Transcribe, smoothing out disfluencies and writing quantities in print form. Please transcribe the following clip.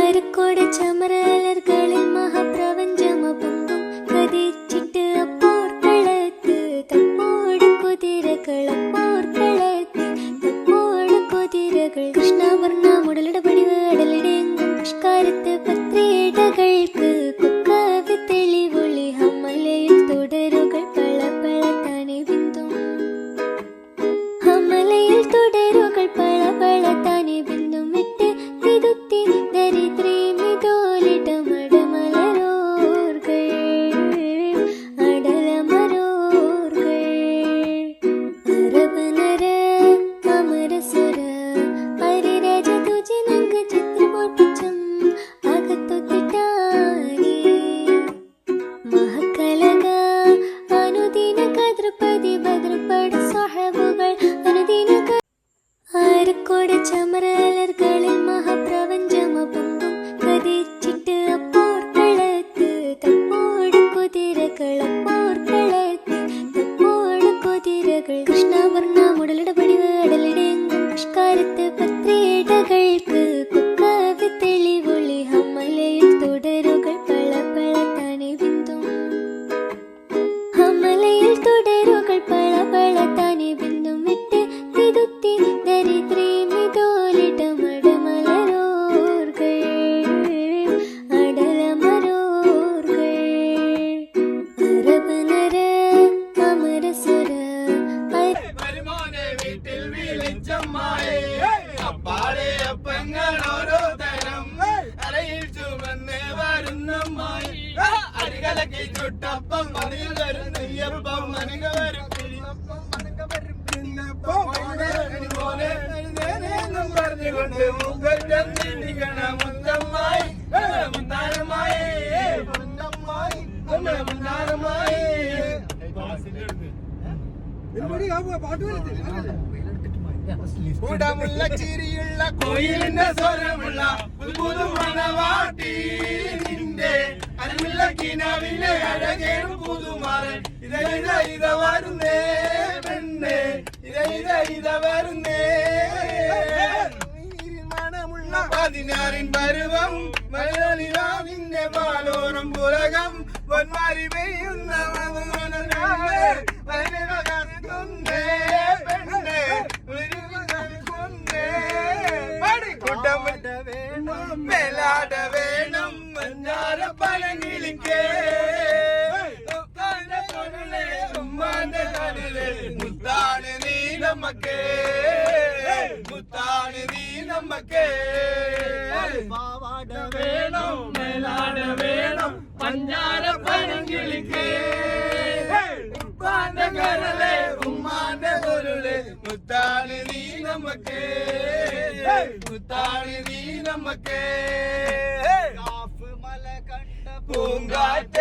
ആരക്കോട് ചമരലർകളിൽ മഹാപ്രപഞ്ചമപൊങ്കും കതിച്ചിട്ട് അപ്പോർക്കളത്ത് തപ്പോട് കുതിരകളപ്പോർക്കളത്ത് തപ്പോട് കുതിരകൾ കൃഷ്ണവർണ്ണ മുടലിട പടിവ് അടലിടെങ്കും പുഷ്കാരത്ത് പത്രിയിടകൾക്ക് കുക്കവി തെളിവൊളി ഹമലയിൽ തുടരുകൾ പള പള താനെ ബിന്ദും ഹമലയിൽ തുടരുകൾ പള പള താനെ ബിന്ദും വിട്ട് തിരുത്തി ദരിദ്രീ മിതോലിടമടമലരോർകൾ അടലമരോർകൾ അരബനര അമരസുര ഹരിരാജ തുജനങ്ക ചിത്രപോർപ്പിച്ചം അകത്തൊത്തിട്ടാനേ മഹക്കലക അനുദിന കദ്രപതി ഭദ്രപട സഹബുകൾ അനുദിന ആരക്കോട് ചമരലർകളിൽ മഹാപ്രപഞ്ചമപൊങ്കും കതിച്ചിട്ട് അപ്പോർക്കളത്ത് തപ്പോട് കുതിരകളപ്പോർക്കളത്ത് തപ്പോട് കുതിരകൾ കൃഷ്ണവർണ്ണ മുടലിട പടിവ് അടലിടെങ്കും പുഷ്കാരത്ത് പത്രിയിടകൾക്ക് കുക്കവി തെളിവൊളി ഹമലയിൽ തുടരുകൾ പള പള താനെ ബിന്ദും ഹമലയിൽ തുടരുകൾ പള പള താനെ ബിന്ദും വിട്ട് തിരുത്തി ദരിദ്രീ മിതോലിടമടമലരോർകൾ അടലമരോർകൾ അരബനര അമരസുര വരുമോനെ വീട്ടിൽ വിളിച്ചമ്മായി അപ്പാടെ അപ്പങ്ങൾ ഓരോ തരം അരയിൽ ചുമന്ന് വരുന്നമ്മായി അരികലക്കി ചുട്ടപ്പം മണിയിൽ വരും നെയ്യപ്പം മനക വരും പറഞ്ഞുകൊണ്ട് മുഖം നീണ്ടിക്കണ മുത്തമ്മായി മുത്താരമായി മുത്തമ്മായി മുത്താരമായി കൂടമുള്ള ചിരിയുള്ള കോയിലിന്റെ സ്വരമുള്ള പുതു മണവാട്ടി നിന്റെ അരുമുള്ള കിനാവിലെ അഴകേറും പുതുമാറൻ ഇത വരുന്നേ പെണ്ണേ ഇത വരുന്നേ മണമുള്ള 16 പരുവം മലയാളിവാ നിന്റെ മാലോരം പുലകം പൊന്മാരി പെയ്യുന്ന മേലാട വേണം മഞ്ഞാര പഴങ്ങിളിക്കേ ഉമ്മാന്റെ കടലെ മുത്താണ് നീ നമ്മക്കേ മുത്താണ് നീ നമ്മക്കേ പാവാട വേണം മേലാട വേണം പഞ്ചാര പഴങ്കിളിക്കേ ഉപ്പാന്റെ കരളെ ഉമ്മാന്റെ പൊരുളെ മുത്താണ് നീ നമ്മക്കേ മുത്താണ് നീ നമ്മക്കേ മല കണ്ട പൂങ്കാറ്റ